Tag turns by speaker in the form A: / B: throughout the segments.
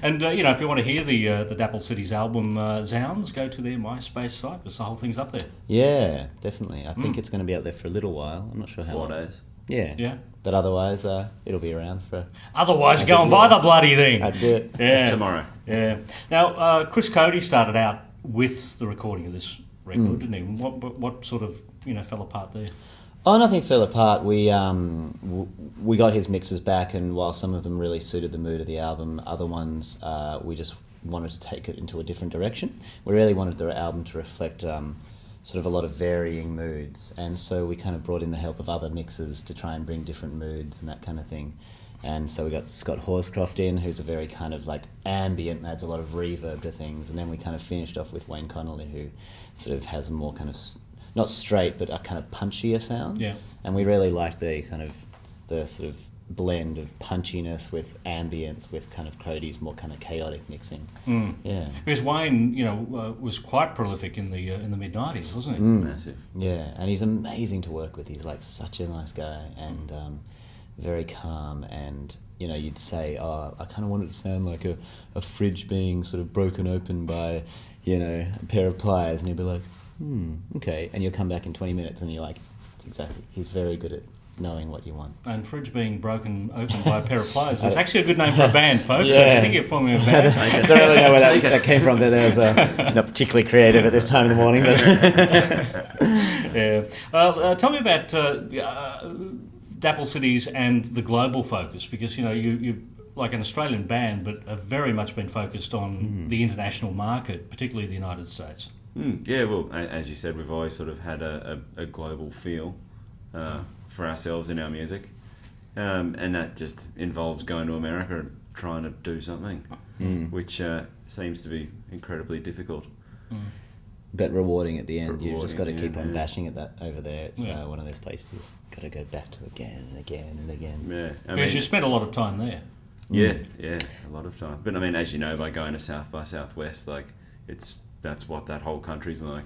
A: And if you want to hear the Dapple Cities album Zounds, go to their MySpace site because the whole thing's up there.
B: Yeah, definitely. I think it's going to be up there for a little while. I'm not sure how
C: 4
B: long.
C: days.
B: Yeah.
A: Yeah.
B: But otherwise, it'll be around for...
A: Otherwise, go and buy the bloody thing.
B: That's it.
A: Yeah.
C: Tomorrow.
A: Yeah. Now, Chris Cody started out with the recording of this record, didn't he? What sort of fell apart there?
B: Oh, nothing fell apart. We got his mixes back, and while some of them really suited the mood of the album, other ones we just wanted to take it into a different direction. We really wanted the album to reflect sort of a lot of varying moods, and so we kind of brought in the help of other mixers to try and bring different moods and that kind of thing. And so we got Scott Horscroft in, who's a very kind of like ambient, adds a lot of reverb to things, and then we kind of finished off with Wayne Connolly, who sort of has a more kind of not straight, but a kind of punchier sound.
A: Yeah.
B: And we really liked the sort of blend of punchiness with ambience with kind of Cody's more kind of chaotic mixing. Yeah.
A: Because Wayne, was quite prolific in the mid '90s, wasn't he?
C: Massive.
B: Yeah, and he's amazing to work with. He's like such a nice guy and very calm. And you'd say, oh, I kind of want it to sound like a fridge being sort of broken open by a pair of pliers, and he'd be like, okay, and you'll come back in 20 minutes and you're like, it's exactly, he's very good at knowing what you want.
A: And fridge being broken open by a pair of pliers. It's actually a good name for a band, folks.
B: Yeah.
A: I think you're forming a band.
B: I don't really know where that came from. There was not particularly creative at this time in the morning. But
A: Yeah. Tell me about Dapple Cities and the global focus, because you're like an Australian band, but have very much been focused on the international market, particularly the United States.
C: Yeah, well, as you said, we've always sort of had a global feel for ourselves in our music, and that just involves going to America and trying to do something, which seems to be incredibly difficult.
B: But rewarding at the end. You've just got to
C: Rewarding,
B: keep on
C: yeah.
B: bashing at that over there. It's one of those places got to go back to again and again and again.
C: Yeah,
A: Because you spent a lot of time there.
C: Yeah, a lot of time. But I mean, as you know, by going to South by Southwest, like that's what that whole country's like.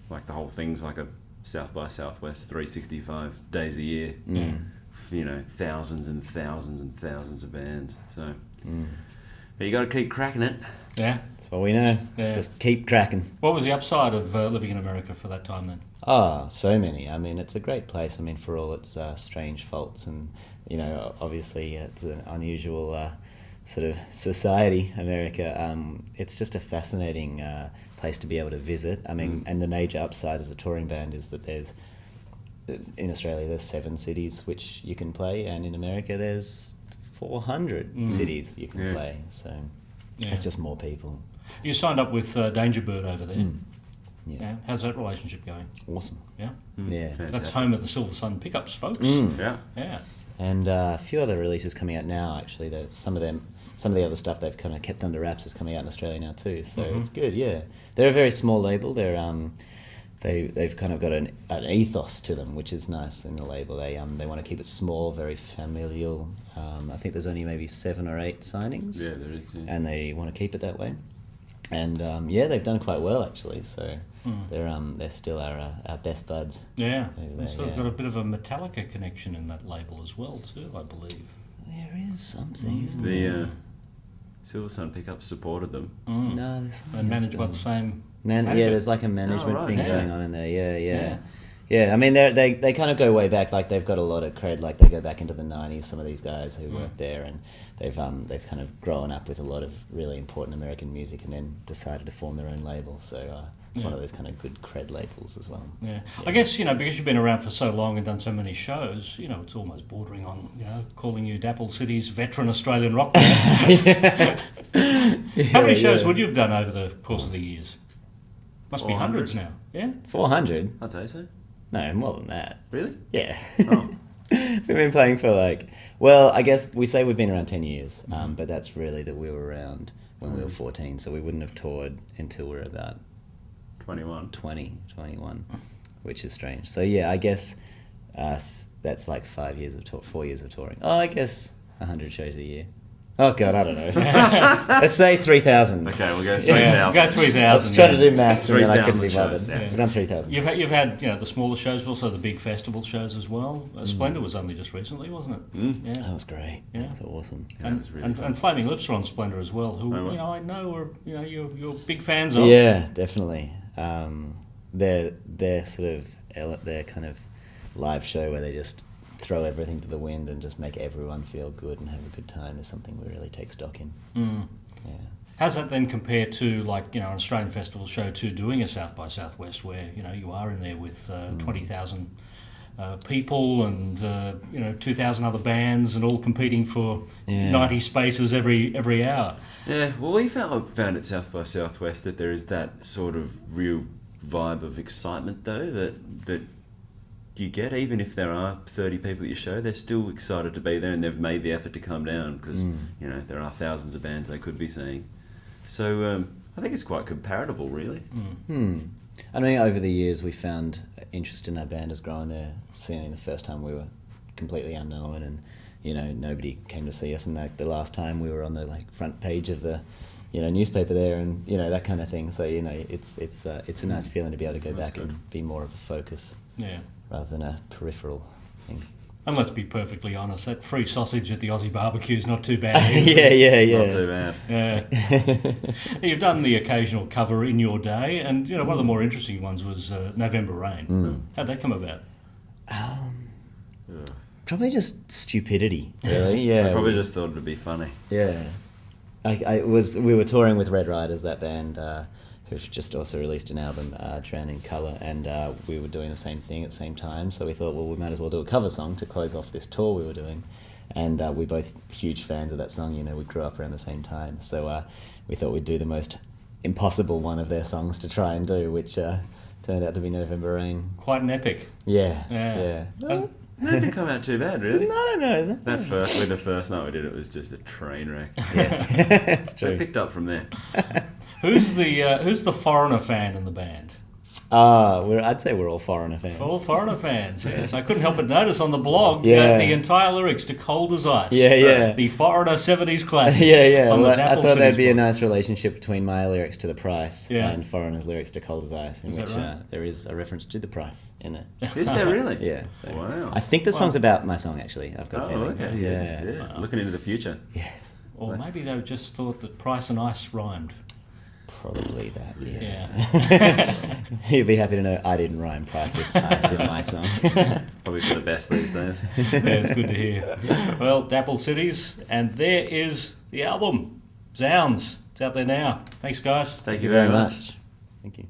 C: Like the whole thing's like a South by Southwest, 365 days a year. Thousands and thousands and thousands of bands. So, but you got to keep cracking it.
A: Yeah.
B: That's what we know.
A: Yeah.
B: Just keep cracking.
A: What was the upside of living in America for that time then?
B: Oh, so many. I mean, it's a great place. I mean, for all its strange faults and, obviously it's an unusual sort of society, America. It's just a fascinating place to be able to visit. I mean, and the major upside as a touring band is that in Australia, there's 7 cities which you can play, and in America, there's 400 cities you can play. So it's just more people.
A: You signed up with Danger Bird over there.
B: Yeah.
A: How's that relationship going?
B: Awesome.
A: Yeah.
B: Yeah.
C: Fantastic.
A: That's home of the Silver Sun pickups, folks.
C: Yeah.
A: Yeah.
B: And a few other releases coming out now, actually. Some of the other stuff they've kind of kept under wraps is coming out in Australia now too. So it's good, yeah. They're a very small label. They've kind of got an ethos to them, which is nice in the label. They want to keep it small, very familial. I think there's only maybe 7 or 8 signings.
C: Yeah, there is. Yeah.
B: And they want to keep it that way. And they've done quite well actually. So they're still our best buds.
A: Yeah.
B: Over there,
A: It's sort of
B: yeah.
A: got a bit of a Metallica connection in that label as well too, I believe.
B: There is something, isn't there?
C: The Silver Sun Pickups supported them.
B: No, there's something
A: And
B: else
A: managed by
B: going
A: the
B: on.
A: same
B: Yeah,
A: manager.
B: there's like a management
C: right,
B: thing
C: yeah.
B: going on in there. Yeah.
A: Yeah.
B: Yeah, I mean, they kind of go way back. Like they've got a lot of cred. Like they go back into the '90s. Some of these guys who worked there, and they've kind of grown up with a lot of really important American music, and then decided to form their own label. So it's one of those kind of good cred labels as well.
A: Yeah. I guess, because you've been around for so long and done so many shows, it's almost bordering on, calling you Dapple City's veteran Australian rock band. How many shows would you have done over the course of the years? Must be
C: 400.
A: hundreds now. Yeah.
B: 400?
C: I'd say so.
B: No, more than that.
C: Really?
B: Yeah.
C: Oh.
B: We've been playing for I guess we say we've been around 10 years, but that's really that we were around when we were 14, so we wouldn't have toured until we were about
C: 21.
B: 21, which is strange. So yeah, I guess that's like 4 years of touring. Oh, I guess 100 shows a year. Oh God, I don't know. Let's say 3,000.
C: Okay, we'll go
A: Yeah,
C: 3,000.
A: go 3,000.
B: I was trying to
A: yeah.
B: do maths and then I couldn't be
C: 3,000
B: bothered.
C: shows, yeah.
B: We've done 3,000.
A: You've had the smaller shows, but also the big festival shows as well. Splendor was only just recently, wasn't it? Yeah.
B: That was great.
A: Yeah.
B: That was awesome.
C: Yeah, it was really
A: and
C: fun.
A: Flaming Lips are on Splendor as well. Who
C: Oh, right.
A: I know are you're big fans of.
B: Yeah, definitely. Their sort of their kind of live show where they just throw everything to the wind and just make everyone feel good and have a good time is something we really take stock in. Yeah.
A: How's that then compare to an Australian festival show to doing a South by Southwest where you are in there with 20,000 people and 2,000 other bands and all competing for
B: Yeah.
A: 90 spaces every hour.
C: Yeah, well, we found at South by Southwest that there is that sort of real vibe of excitement, though, that you get, even if there are 30 people at your show, they're still excited to be there and they've made the effort to come down because, there are thousands of bands they could be seeing. So I think it's quite comparable, really.
B: I mean, over the years, we found interest in our band has grown there. Seeing the first time we were completely unknown, and nobody came to see us. And the last time we were on the front page of the newspaper there, and that kind of thing. So it's a nice feeling to be able to go
C: That's
B: back
C: good.
B: and be more of a focus
A: Yeah.
B: rather than a peripheral thing.
A: And let's be perfectly honest, that free sausage at the Aussie barbecue is not too bad either.
B: yeah.
C: Not too bad.
A: Yeah. You've done the occasional cover in your day, and one of the more interesting ones was November Rain. How'd that come about?
B: Probably just stupidity, really. Yeah.
C: I probably just thought it'd be funny.
B: Yeah. We were touring with Red Riders, that band, who've just also released an album, Drown in Colour, and we were doing the same thing at the same time, so we thought, well, we might as well do a cover song to close off this tour we were doing. And we're both huge fans of that song, we grew up around the same time, so we thought we'd do the most impossible one of their songs to try and do, which turned out to be November Rain.
A: Quite an epic.
B: Yeah.
A: Yeah.
C: It didn't come out too bad, really.
B: I don't know.
C: The first night we did it was just a train wreck.
B: It's
C: They
B: true.
C: picked up from there.
A: Who's the foreigner fan in the band?
B: I'd say we're all Foreigner fans.
A: All foreigner fans, yes. I couldn't help but notice on the blog
B: Yeah.
A: the entire lyrics to Cold as Ice.
B: Yeah.
A: The foreigner 70s classic.
B: Yeah.
A: On
B: Well,
A: the
B: I
A: Dapple
B: thought there'd
A: Cities
B: be a
A: blog.
B: nice relationship between my lyrics to The Price
A: Yeah.
B: and Foreigner's lyrics to Cold as Ice, in
A: Is that
B: which
A: right?
B: there is a reference to The Price in it.
C: Is there really?
B: Yeah. So
C: Wow.
B: I think the song's about my song, actually. I've got a
C: Oh,
B: feeling.
C: okay.
B: Yeah.
C: Looking into the future.
A: Or maybe they just thought that Price and Ice rhymed.
B: Probably that, yeah.
A: Yeah.
B: You'd be happy to know I didn't rhyme Price with Ice in my song.
C: Probably for the best these days.
A: Yeah, it's good to hear. Well, Dapple Cities, and there is the album. Zounds. It's out there now. Thanks, guys.
C: Thank you very much.
B: Thank you.